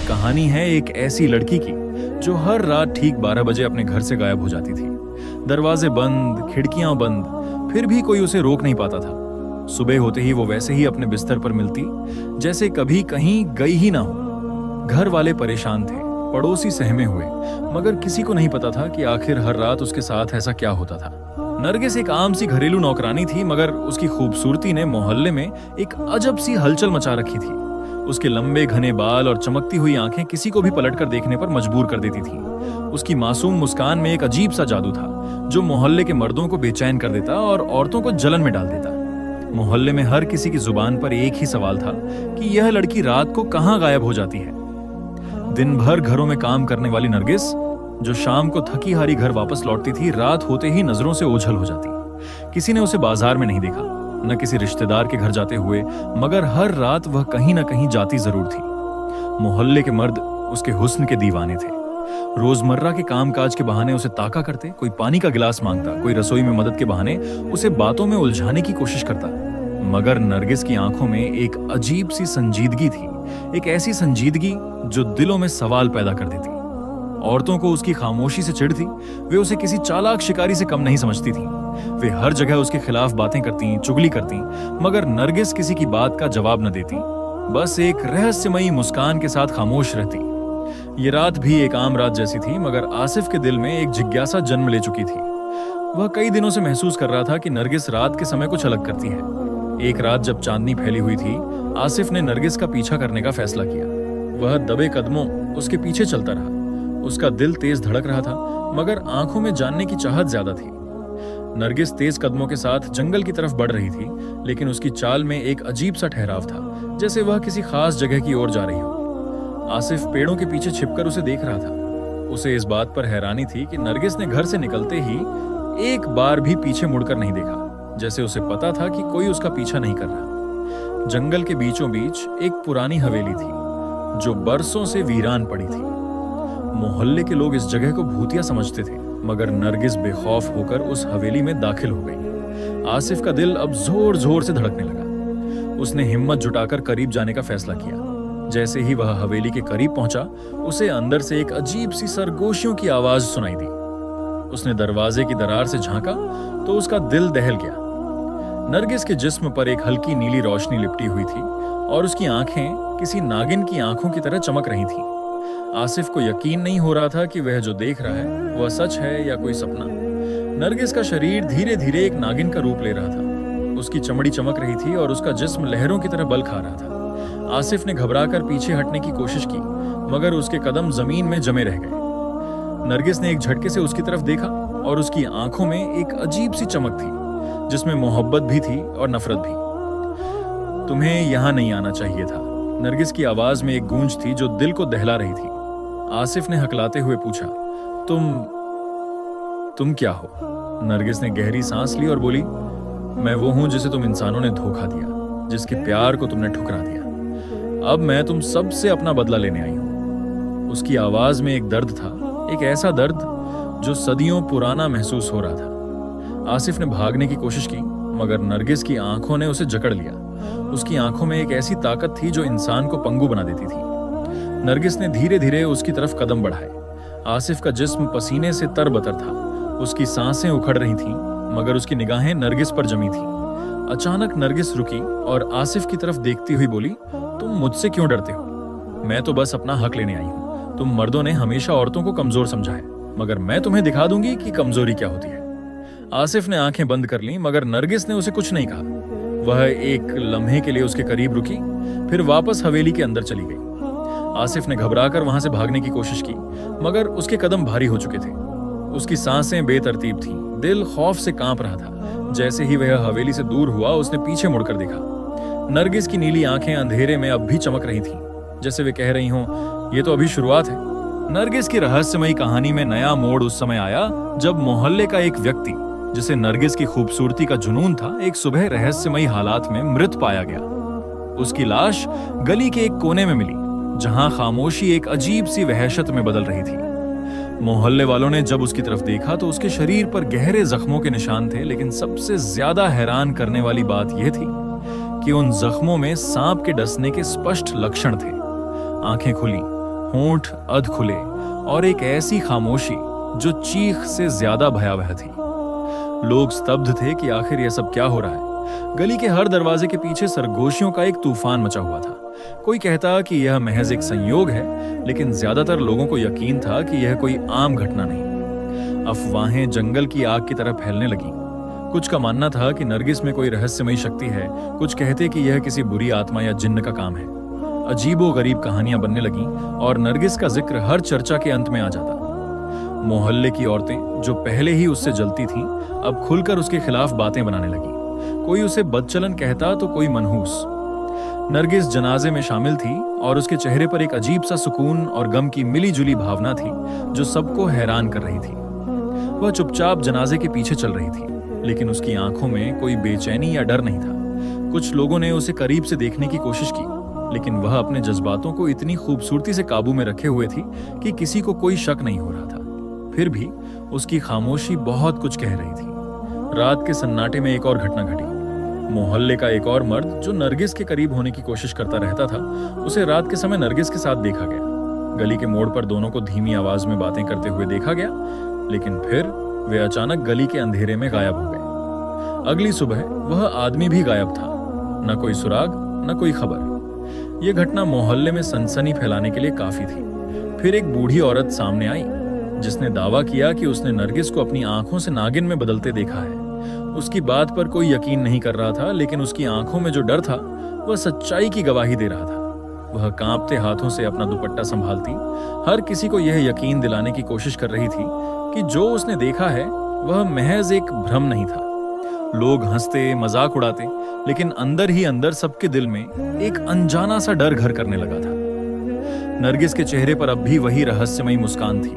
कहानी है एक ऐसी लड़की की जो हर रात ठीक 12 बजे अपने घर से गायब हो जाती थी। दरवाजे बंद, खिड़कियां बंद, फिर भी कोई उसे रोक नहीं पाता था। सुबह होते ही वो वैसे ही अपने बिस्तर पर मिलती जैसे कभी कहीं गई ही ना हो। घर वाले परेशान थे, पड़ोसी सहमे हुए, मगर किसी को नहीं पता था कि आखिर हर रात उसके साथ ऐसा क्या होता था। नरगिस एक आम सी घरेलू नौकरानी थी, मगर उसकी खूबसूरती ने मोहल्ले में एक अजब सी हलचल मचा रखी थी। उसके लंबे घने बाल और चमकती हुई आंखें किसी को भी पलटकर देखने पर मजबूर कर देती थीं। उसकी मासूम मुस्कान में एक अजीब सा जादू था जो मोहल्ले के मर्दों को बेचैन कर देता और औरतों को जलन में डाल देता। मोहल्ले में हर किसी की जुबान पर एक ही सवाल था कि यह लड़की रात को कहां गायब हो जाती है। दिन भर घरों में काम करने वाली नरगिस, जो शाम को थकी हारी घर वापस लौटती थी, रात होते ही नजरों से ओझल हो जाती। किसी ने उसे बाजार में नहीं देखा, न किसी रिश्तेदार के घर जाते हुए, मगर हर रात वह कहीं न कहीं जाती जरूर थी। मोहल्ले के मर्द उसके हुस्न के दीवाने थे। रोजमर्रा के कामकाज के बहाने उसे ताका करते, कोई पानी का गिलास मांगता, कोई रसोई में मदद के बहाने उसे बातों में उलझाने की कोशिश करता। मगर नरगिस की आंखों में एक अजीब सी संजीदगी थी, एक ऐसी संजीदगी जो दिलों में सवाल पैदा कर देती। औरतों को उसकी खामोशी से चिढ़ थी, वे उसे किसी चालाक शिकारी से कम नहीं समझती थीं। वे हर जगह उसके खिलाफ बातें करती, चुगली करती, मगर नरगिस किसी की बात का जवाब न देती, बस एक रहस्यमयी मुस्कान के साथ खामोश रहती। ये रात भी एक आम रात जैसी थी, मगर आसिफ के दिल में एक जिज्ञासा जन्म ले चुकी थी। वह कई दिनों से महसूस कर रहा था कि नरगिस रात के समय कुछ अलग करती है। एक रात जब चांदनी फैली हुई थी, आसिफ ने नरगिस का पीछा करने का फैसला किया। वह दबे कदमों उसके पीछे चलता रहा। उसका दिल तेज धड़क रहा था, मगर आंखों में जानने की चाहत ज्यादा थी। नरगिस तेज कदमों के साथ जंगल की तरफ बढ़ रही थी, लेकिन उसकी चाल में एक अजीब सा ठहराव था, जैसे वह किसी खास जगह की ओर जा रही हो। आसिफ पेड़ों के पीछे छिपकर उसे देख रहा था। उसे इस बात पर हैरानी थी कि नरगिस ने घर से निकलते ही एक बार भी पीछे मुड़कर नहीं देखा, जैसे उसे पता था कि कोई उसका पीछा नहीं कर रहा। जंगल के बीचों बीच एक पुरानी हवेली थी जो बरसों से वीरान पड़ी थी। मोहल्ले के लोग इस जगह को भूतिया समझते थे, मगर नरगिस बेखौफ होकर उस हवेली में दाखिल हो गई। आसिफ का दिल अब जोर जोर से धड़कने लगा। उसने हिम्मत जुटाकर करीब जाने का फैसला किया। जैसे ही वह हवेली के करीब पहुंचा, उसे अंदर से एक अजीब सी सरगोशियों की आवाज सुनाई दी। उसने दरवाजे की दरार से झांका तो उसका दिल दहल गया। नरगिस के जिस्म पर एक हल्की नीली रोशनी लिपटी हुई थी और उसकी आंखें किसी नागिन की आंखों की तरह चमक रही थीं। आसिफ को यकीन नहीं हो रहा था कि वह जो देख रहा है वह सच है या कोई सपना। नरगिस का शरीर धीरे धीरे एक नागिन का रूप ले रहा था। उसकी चमड़ी चमक रही थी और उसका जिस्म लहरों की तरह बल खा रहा था। आसिफ ने घबराकर पीछे हटने की कोशिश की, मगर उसके कदम जमीन में जमे रह गए। नरगिस ने एक झटके से उसकी तरफ देखा और उसकी आंखों में एक अजीब सी चमक थी, जिसमें मोहब्बत भी थी और नफरत भी। तुम्हें यहां नहीं आना चाहिए था, नरगिस की आवाज में एक गूंज थी जो दिल को दहला रही थी। आसिफ ने हकलाते हुए पूछा, तुम क्या हो? नरगिस ने गहरी सांस ली और बोली, मैं वो हूं जिसे तुम इंसानों ने धोखा दिया, जिसके प्यार को तुमने ठुकरा दिया। अब मैं तुम सबसे अपना बदला लेने आई हूं। उसकी आवाज में एक दर्द था, एक ऐसा दर्द जो सदियों पुराना महसूस हो रहा था। आसिफ ने भागने की कोशिश की, मगर नरगिस की आंखों ने उसे जकड़ लिया। उसकी आंखों में एक ऐसी ताकत थी जो इंसान को पंगु बना देती थी। नरगिस ने धीरे धीरे उसकी तरफ कदम बढ़ाए। आसिफ का जिस्म पसीने से तरबतर था। उसकी सांसें उखड़ रही थीं, मगर उसकी निगाहें नरगिस पर जमी थीं। अचानक नरगिस रुकी और आसिफ की तरफ देखती हुई बोली, तुम मुझसे क्यों डरते हो? मैं तो बस अपना हक लेने आई हूं। तुम मर्दों ने हमेशा औरतों को कमजोर समझा है, मगर मैं तुम्हें दिखा दूंगी कि कमजोरी क्या होती है। आसिफ ने आंखें बंद कर लीं, मगर नरगिस ने उसे कुछ नहीं कहा। वह एक लम्हे के लिए उसके करीब रुकी, फिर वापस हवेली के अंदर चली गई। आसिफ ने घबराकर वहां से भागने की कोशिश की, मगर उसके कदम भारी हो चुके थे। उसकी सांसें बेतरतीब थीं, दिल खौफ से कांप रहा था। जैसे ही वह हवेली से दूर हुआ, उसने पीछे मुड़कर देखा। नरगिस की नीली आंखें अंधेरे में अब भी चमक रही थीं, जैसे वे कह रही हों, ये तो अभी शुरुआत है। नरगिस की रहस्यमयी कहानी में नया मोड़ उस समय आया जब मोहल्ले का एक व्यक्ति, जिसे नरगिस की खूबसूरती का जुनून था, एक सुबह रहस्यमयी हालात में मृत पाया गया। उसकी लाश गली के एक कोने में मिली, जहां खामोशी एक अजीब सी वहशत में बदल रही थी। मोहल्ले वालों ने जब उसकी तरफ देखा तो उसके शरीर पर गहरे जख्मों के निशान थे, लेकिन सबसे ज्यादा हैरान करने वाली बात यह थी कि उन जख्मों में सांप के डसने के स्पष्ट लक्षण थे। आंखें खुली, होंठ अध खुले और एक ऐसी खामोशी जो चीख से ज्यादा भयावह थी। लोग स्तब्ध थे कि आखिर यह सब क्या हो रहा है। गली के हर दरवाजे के पीछे सरगोशियों का एक तूफान मचा हुआ था। कोई कहता कि यह महज एक संयोग है, लेकिन ज्यादातर लोगों को यकीन था कि यह कोई आम घटना नहीं। अफवाहें जंगल की आग की तरह फैलने लगी। कुछ का मानना था कि नरगिस में कोई रहस्यमयी शक्ति है, कुछ कहते कि यह किसी बुरी आत्मा या जिन्न का काम है। अजीबो गरीब कहानियां बनने लगीं और नरगिस का जिक्र हर चर्चा के अंत में आ जाता। मोहल्ले की औरतें जो पहले ही उससे जलती थीं, अब खुलकर उसके खिलाफ बातें बनाने लगी। कोई उसे बदचलन कहता तो कोई मनहूस। नरगिस जनाजे में शामिल थी और उसके चेहरे पर एक अजीब सा सुकून और गम की मिली जुली भावना थी जो सबको हैरान कर रही थी। वह चुपचाप जनाजे के पीछे चल रही थी, लेकिन उसकी आंखों में कोई बेचैनी या डर नहीं था। कुछ लोगों ने उसे करीब से देखने की कोशिश की, लेकिन वह अपने जज्बातों को इतनी खूबसूरती से काबू में रखे हुए थी कि किसी को कोई शक नहीं हो रहा था। फिर भी उसकी खामोशी बहुत कुछ कह रही थी। रात के सन्नाटे में एक और घटना घटी। मोहल्ले का एक और मर्द जो नरगिस के करीब होने की कोशिश करता रहता था, उसे रात के समय नरगिस के साथ देखा गया। गली के मोड़ पर दोनों को धीमी आवाज में बातें करते हुए देखा गया, लेकिन फिर वे अचानक गली के अंधेरे में गायब हो गए। अगली सुबह वह आदमी भी गायब था। न कोई सुराग, न कोई खबर। यह घटना मोहल्ले में सनसनी फैलाने के लिए काफी थी। फिर एक बूढ़ी औरत सामने आई जिसने दावा किया कि उसने नरगिस को अपनी आंखों से नागिन में बदलते देखा है। उसकी बात पर कोई यकीन नहीं कर रहा था, लेकिन उसकी आंखों में जो डर था वह सच्चाई की गवाही दे रहा था। वह कांपते हाथों से अपना दुपट्टा संभालती हर किसी को यह यकीन दिलाने की कोशिश कर रही थी कि जो उसने देखा है वह महज एक भ्रम नहीं था। लोग हंसते, मजाक उड़ाते, लेकिन अंदर ही अंदर सबके दिल में एक अनजाना सा डर घर करने लगा था। नरगिस के चेहरे पर अब भी वही रहस्यमयी मुस्कान थी।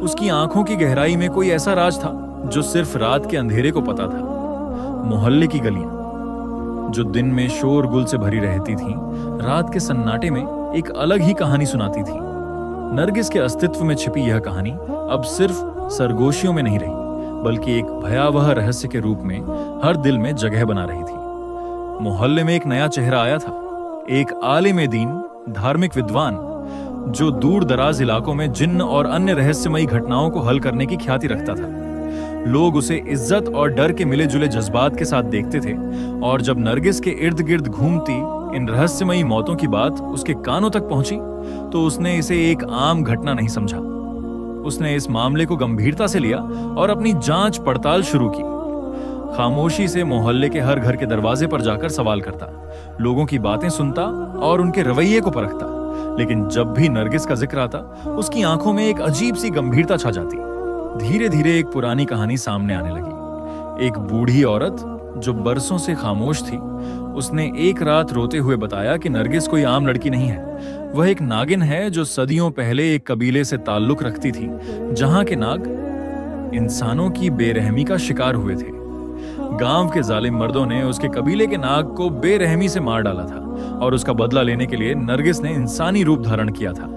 उसकी आंखों की गहराई में कोई ऐसा राज था जो सिर्फ रात के अंधेरे को पता था। मोहल्ले की गलियां जो दिन में शोरगुल से भरी रहती थीं, रात के सन्नाटे में एक अलग ही कहानी सुनाती थी। नरगिस के अस्तित्व में छिपी यह कहानी अब सिर्फ सरगोशियों में नहीं रही, बल्कि एक भयावह रहस्य के रूप में हर दिल में जगह बना रही थी। मोहल्ले में एक नया चेहरा आया था, एक आलिम दीन, धार्मिक विद्वान जो दूर दराज इलाकों में जिन्न और अन्य रहस्यमयी घटनाओं को हल करने की ख्याति रखता था। लोग उसे इज्जत और डर के मिले जुले जज्बात के साथ देखते थे, और जब नरगिस के इर्द गिर्द घूमती इन रहस्यमयी मौतों की बात उसके कानों तक पहुंची तो उसने इसे एक आम घटना नहीं समझा। उसने इस मामले को गंभीरता से लिया और अपनी जांच पड़ताल शुरू की। खामोशी से मोहल्ले के हर घर के दरवाजे पर जाकर सवाल करता, लोगों की बातें सुनता और उनके रवैये को परखता। लेकिन जब भी नरगिस का जिक्र आता, उसकी आंखों में एक अजीब सी गंभीरता छा जाती। धीरे धीरे एक पुरानी कहानी सामने आने लगी। एक बूढ़ी औरत जो बरसों से खामोश थी, उसने एक रात रोते हुए बताया कि नरगिस कोई आम लड़की नहीं है। वह एक नागिन है जो सदियों पहले एक कबीले से ताल्लुक रखती थी, जहां के नाग इंसानों की बेरहमी का शिकार हुए थे। गांव के जालिम मर्दों ने उसके कबीले के नाग को बेरहमी से मार डाला था, और उसका बदला लेने के लिए नरगिस ने इंसानी रूप धारण किया था।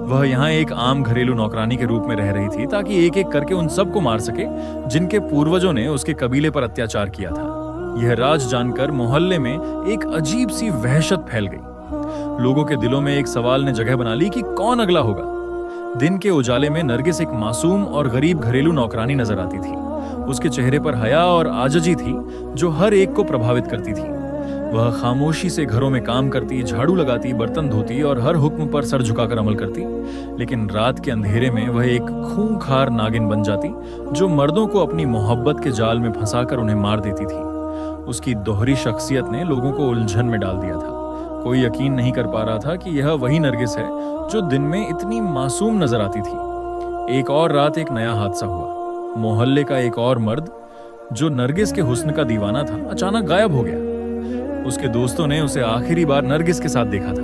वह यहाँ एक आम घरेलू नौकरानी के रूप में रह रही थी, ताकि एक एक करके उन सबको मार सके जिनके पूर्वजों ने उसके कबीले पर अत्याचार किया था। यह राज जानकर मोहल्ले में एक अजीब सी वहशत फैल गई। लोगों के दिलों में एक सवाल ने जगह बना ली कि कौन अगला होगा। दिन के उजाले में नरगिस एक मासूम और गरीब घरेलू नौकरानी नजर आती थी। उसके चेहरे पर हया और आजजी थी जो हर एक को प्रभावित करती थी। वह खामोशी से घरों में काम करती, झाड़ू लगाती, बर्तन धोती और हर हुक्म पर सर झुकाकर अमल करती। लेकिन रात के अंधेरे में वह एक खूंखार नागिन बन जाती जो मर्दों को अपनी मोहब्बत के जाल में फंसाकर उन्हें मार देती थी। उसकी दोहरी शख्सियत ने लोगों को उलझन में डाल दिया था। कोई यकीन नहीं कर पा रहा था कि यह वही नरगिस है जो दिन में इतनी मासूम नजर आती थी। एक और रात एक नया हादसा हुआ। मोहल्ले का एक और मर्द जो नरगिस के हुस्न का दीवाना था, अचानक गायब हो गया। उसके दोस्तों ने उसे आखिरी बार नरगिस के साथ देखा था।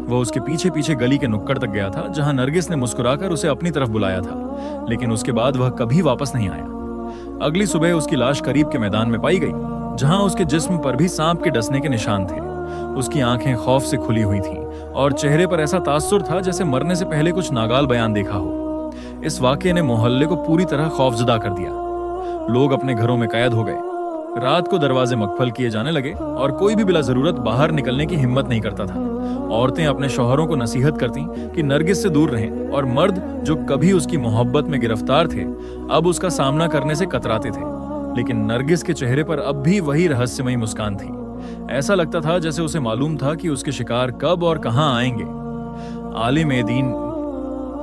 वह उसके पीछे पीछे गली के नुक्कड़ तक गया था, जहां नरगिस ने मुस्कुराकर उसे अपनी तरफ बुलाया था, लेकिन उसके बाद वह कभी वापस नहीं आया। अगली सुबह उसकी लाश करीब के मैदान में पाई गई, जहां उसके जिस्म पर भी सांप के डसने के निशान थे। उसकी आंखें खौफ से खुली हुई थीं और चेहरे पर ऐसा तासुर था जैसे मरने से पहले कुछ नागाल बयान देखा हो। इस वाकये ने मोहल्ले को पूरी तरह खौफजदा कर दिया। लोग अपने घरों में कैद हो गए। रात को दरवाजे मकफल किए जाने लगे और कोई भी बिला जरूरत बाहर निकलने की हिम्मत नहीं करता था। औरतें अपने शौहरों को नसीहत करती कि नरगिस से दूर रहें, और मर्द जो कभी उसकी मोहब्बत में गिरफ्तार थे अब उसका सामना करने से कतराते थे। लेकिन नरगिस के चेहरे पर अब भी वही रहस्यमयी मुस्कान थी। ऐसा लगता था जैसे उसे मालूम था कि उसके शिकार कब और कहां आएंगे। आलिम ए दीन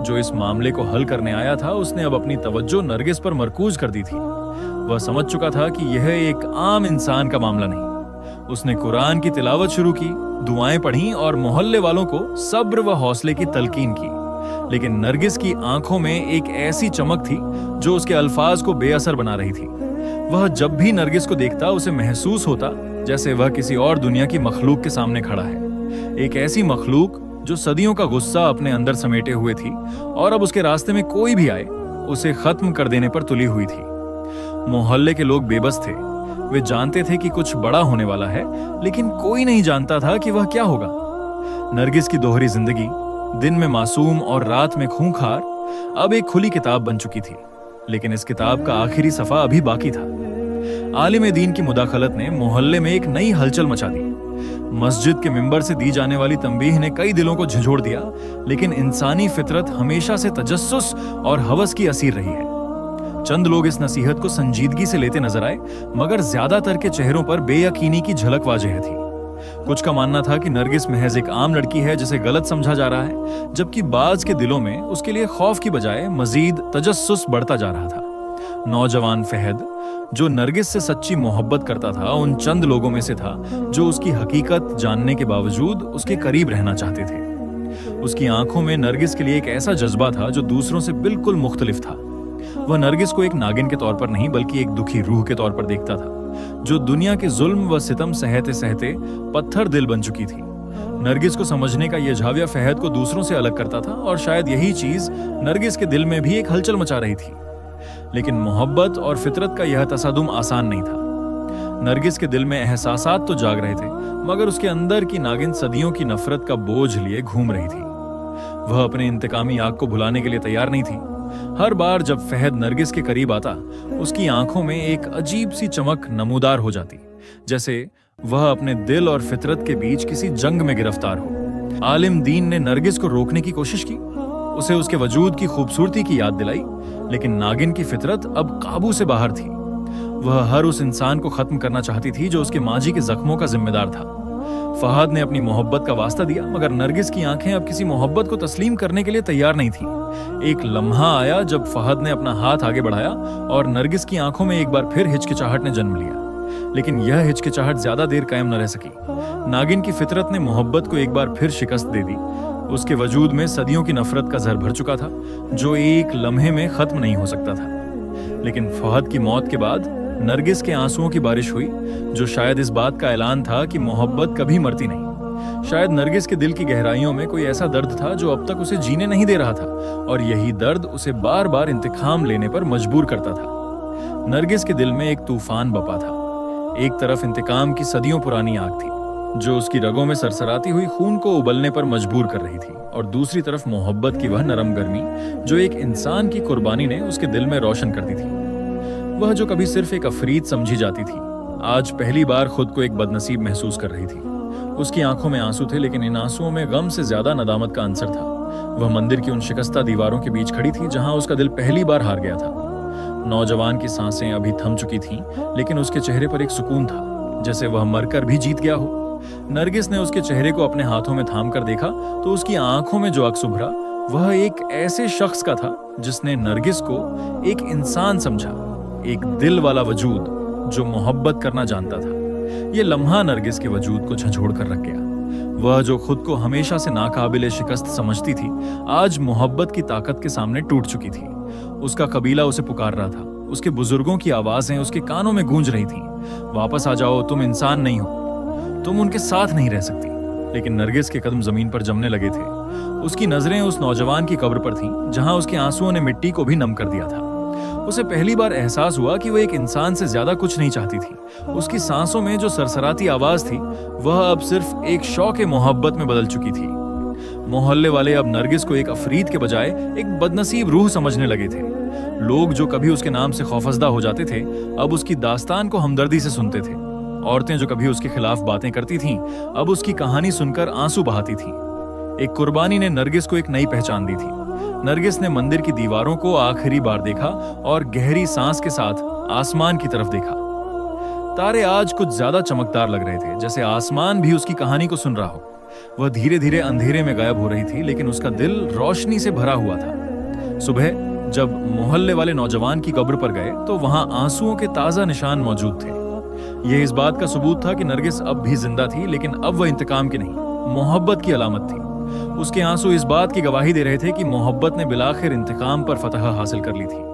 जो इस मामले को हल करने आया था, उसने अब अपनी तवज्जो नरगिस पर मरकूज कर दी थी। वह समझ चुका था कि यह एक आम इंसान का मामला नहीं। उसने कुरान की तिलावत शुरू की, दुआएं पढ़ी और मोहल्ले वालों को सब्र व हौसले की तलकीन की। लेकिन नरगिस की आंखों में एक ऐसी चमक थी जो उसके अल्फाज को बेअसर बना रही थी। वह जब भी नरगिस को देखता उसे महसूस होता जैसे वह किसी और दुनिया की मखलूक के सामने खड़ा है। एक ऐसी मखलूक जो सदियों का गुस्सा अपने अंदर समेटे हुए थी और अब उसके रास्ते में कोई भी आए उसे खत्म कर देने पर तुली हुई थी। मोहल्ले के लोग बेबस थे। वे जानते थे कि कुछ बड़ा होने वाला है, लेकिन कोई नहीं जानता था कि वह क्या होगा। नरगिस की दोहरी जिंदगी, दिन में मासूम और रात में खूंखार, अब एक खुली किताब बन चुकी थी। लेकिन इस किताब का आखिरी सफा अभी बाकी था। आलिम दीन की मुदाखलत ने मोहल्ले में एक नई हलचल मचा दी। मस्जिद के मिंबर से दी जाने वाली तंबीह ने कई दिलों को झंझोड़ दिया, लेकिन इंसानी फितरत हमेशा से तजस्सुस और हवस की असीर रही है। चंद लोग इस नसीहत को संजीदगी से लेते नजर आए, मगर ज्यादातर के चेहरों पर बेयकीनी की झलक वाज़ेह थी। कुछ का मानना था कि नरगिस महज एक आम लड़की है जिसे गलत समझा जा रहा है, जबकि बाज के दिलों में उसके लिए खौफ की बजाय मजीद तजस्सुस बढ़ता जा रहा था। नौजवान फहद, जो नरगिस से सच्ची मोहब्बत करता था, उन चंद लोगों में से था जो उसकी हकीकत जानने के बावजूद उसके करीब रहना चाहते थे। उसकी आंखों में नरगिस के लिए एक ऐसा जज्बा था जो दूसरों से बिल्कुल मुख्तलिफ था। वह नरगिस को एक नागिन के तौर पर नहीं, बल्कि एक दुखी रूह के तौर पर देखता था, जो दुनिया के जुल्म व सितम सहते सहते पत्थर दिल बन चुकी थी। नरगिस को समझने का यह झाविया फहद को दूसरों से अलग करता था, और शायद यही चीज नरगिस के दिल में भी एक हलचल मचा रही थी। लेकिन मोहब्बत और फितरत का यह तसादुम आसान नहीं था। नरगिस के दिल में एहसासात तो जाग रहे थे, मगर उसके अंदर की नागिन सदियों की नफरत का बोझ लिए घूम रही थी। वह अपने इंतकामी आग को भुलाने के लिए तैयार नहीं थी। हर बार जब फहद नरगिस के करीब आता, उसकी आंखों में एक अजीब सी चमक नमूदार हो जाती, जैसे वह अपने दिल और फितरत के बीच किसी जंग में गिरफ्तार हो। आलिम दीन ने नरगिस को रोकने की कोशिश की, उसे उसके वजूद की खूबसूरती की याद दिलाई, लेकिन नागिन की फितरत अब काबू से बाहर थी। वह हर उस इंसान को खत्म करना चाहती थी जो उसके माजी के जख्मों का जिम्मेदार था। फहद ने अपनी मोहब्बत का वास्ता दिया, मगर नरगिस की आंखें अब किसी मोहब्बत को तस्लीम करने के लिए तैयार नहीं थीं। एक लम्हा आया जब फहद ने अपना हाथ आगे बढ़ाया और नरगिस की आंखों में एक बार फिर हिचकिचाहट ने जन्म लिया। लेकिन यह हिचकिचाहट ज्यादा देर कायम न रह सकी। नागिन की फितरत ने मोहब्बत को एक बार फिर शिकस्त दे दी। उसके वजूद में सदियों की नफरत का जहर भर चुका था, जो एक लम्हे में खत्म नहीं हो सकता था। लेकिन फहद की मौत के बाद नरगिस के आंसुओं की बारिश हुई, जो शायद इस बात का ऐलान था कि मोहब्बत कभी मरती नहीं। शायद नरगिस के दिल की गहराइयों में कोई ऐसा दर्द था जो अब तक उसे जीने नहीं दे रहा था, और यही दर्द उसे बार बार इंतकाम लेने पर मजबूर करता था। नरगिस के दिल में एक तूफान बपा था। एक तरफ इंतकाम की सदियों पुरानी आग थी, जो उसकी रगों में सरसराती हुई खून को उबलने पर मजबूर कर रही थी, और दूसरी तरफ मोहब्बत की वह नरम गर्मी जो एक इंसान की कुर्बानी ने उसके दिल में रोशन कर दी थी। वह जो कभी सिर्फ एक अफरीद समझी जाती थी, आज पहली बार खुद को एक बदनसीब महसूस कर रही थी। उसकी आंखों में आंसू थे, लेकिन इन आंसुओं में गम से ज्यादा नदामत का अंसर था। वह मंदिर की उन शिकस्ता दीवारों के बीच खड़ी थी जहां उसका दिल पहली बार हार गया था। नौजवान की सांसें अभी थम चुकी थीं, लेकिन उसके चेहरे पर एक सुकून था, जैसे वह मरकर भी जीत गया हो। नरगिस ने उसके चेहरे को अपने हाथों में थाम कर देखा तो उसकी आंखों में जो अक्स उभरा, वह एक ऐसे शख्स का था जिसने नरगिस को एक इंसान समझा, एक दिल वाला वजूद जो मोहब्बत करना जानता था। यह लम्हा नरगिस के वजूद को झंझोड़ कर रख गया। वह जो खुद को हमेशा से नाकाबिले शिकस्त समझती थी, आज मोहब्बत की ताकत के सामने टूट चुकी थी। उसका कबीला उसे पुकार रहा था, उसके बुजुर्गों की आवाजें उसके कानों में गूंज रही थीं। वापस आ जाओ, तुम इंसान नहीं हो, तुम उनके साथ नहीं रह सकती। लेकिन नरगिस के कदम जमीन पर जमने लगे थे। उसकी नजरें उस नौजवान की कब्र पर थीं, जहां उसके आंसुओं ने मिट्टी को भी नम कर दिया था। उसे पहली बार एहसास हुआ कि वह एक इंसान से ज्यादा कुछ नहीं चाहती थी। उसकी सांसों में जो सरसराती आवाज थी, वह अब सिर्फ एक शौक मोहब्बत में बदल चुकी थी। मोहल्ले वाले अब नरगिस को एक अफरीद के बजाय एक बदनसीब रूह समझने लगे थे। लोग जो कभी उसके नाम से खौफजदा हो जाते थे, अब उसकी दास्तान को हमदर्दी से सुनते थे। औरतें जो कभी उसके खिलाफ बातें करती थीं, अब उसकी कहानी सुनकर आंसू बहाती थीं। एक कुर्बानी ने नरगिस को एक नई पहचान दी थी। नरगिस ने मंदिर की दीवारों को आखिरी बार देखा और गहरी सांस के साथ आसमान की तरफ देखा। तारे आज कुछ ज्यादा चमकदार लग रहे थे, जैसे आसमान भी उसकी कहानी को सुन रहा हो। वह धीरे धीरे अंधेरे में गायब हो रही थी, लेकिन उसका दिल रोशनी से भरा हुआ था। सुबह जब मोहल्ले वाले नौजवान की कब्र पर गए तो वहां आंसुओं के ताजा निशान मौजूद थे। यह इस बात का सबूत था कि नरगिस अब भी जिंदा थी, लेकिन अब वह इंतकाम की नहीं, मोहब्बत की अलामत थी। उसके आंसू इस बात की गवाही दे रहे थे कि मोहब्बत ने बिलाखिर इंतकाम पर फतह हासिल कर ली थी।